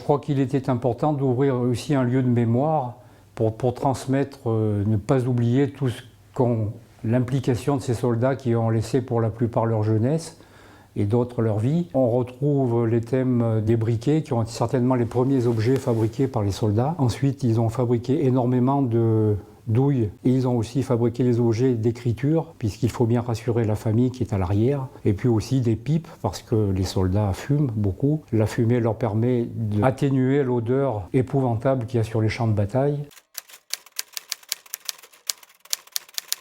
crois qu'il était important d'ouvrir aussi un lieu de mémoire pour transmettre, ne pas oublier l'implication de ces soldats qui ont laissé pour la plupart leur jeunesse et d'autres leur vie. On retrouve les thèmes des briquets qui ont été certainement les premiers objets fabriqués par les soldats. Ensuite, ils ont fabriqué énormément de douilles et ils ont aussi fabriqué les objets d'écriture puisqu'il faut bien rassurer la famille qui est à l'arrière. Et puis aussi des pipes parce que les soldats fument beaucoup. La fumée leur permet d'atténuer l'odeur épouvantable qu'il y a sur les champs de bataille.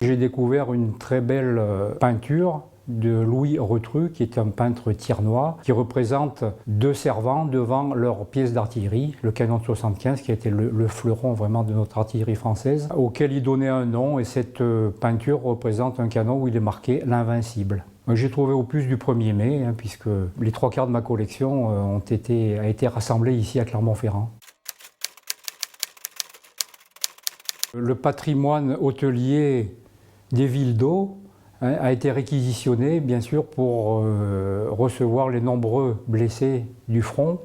J'ai découvert une très belle peinture de Louis Retru, qui est un peintre tiernois, qui représente deux servants devant leur pièce d'artillerie, le canon de 75, qui a été le fleuron vraiment de notre artillerie française, auquel il donnait un nom, et cette peinture représente un canon où il est marqué « L'Invincible ». J'ai trouvé au plus du 1er mai, puisque les 3/4 de ma collection a été rassemblée ici à Clermont-Ferrand. Le patrimoine hôtelier des villes d'eau a été réquisitionné, bien sûr, pour recevoir les nombreux blessés du front.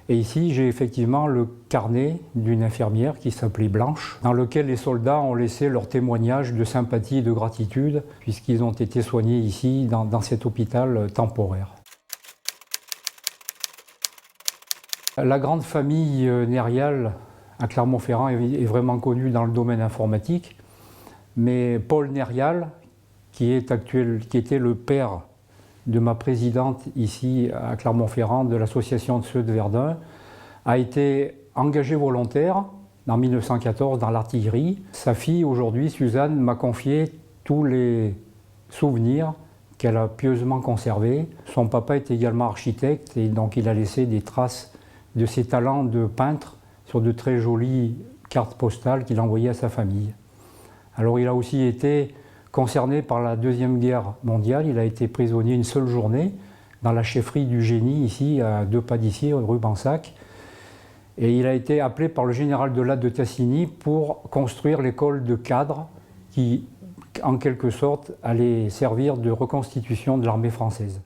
Et ici, j'ai effectivement le carnet d'une infirmière qui s'appelait Blanche, dans lequel les soldats ont laissé leur témoignage de sympathie et de gratitude, puisqu'ils ont été soignés ici, dans cet hôpital temporaire. La grande famille Nérial à Clermont-Ferrand est vraiment connue dans le domaine informatique, mais Paul Nérial, qui était le père de ma présidente ici à Clermont-Ferrand de l'association de ceux de Verdun, a été engagé volontaire en 1914 dans l'artillerie. Sa fille aujourd'hui, Suzanne, m'a confié tous les souvenirs qu'elle a pieusement conservés. Son papa est également architecte et donc il a laissé des traces de ses talents de peintre sur de très jolies cartes postales qu'il a envoyées à sa famille. Alors il a aussi été concerné par la Deuxième Guerre mondiale. Il a été prisonnier une seule journée dans la chefferie du Génie, ici, à 2 pas d'ici, rue Bansac. Et il a été appelé par le général de Latte de Tassigny pour construire l'école de cadres qui, en quelque sorte, allait servir de reconstitution de l'armée française.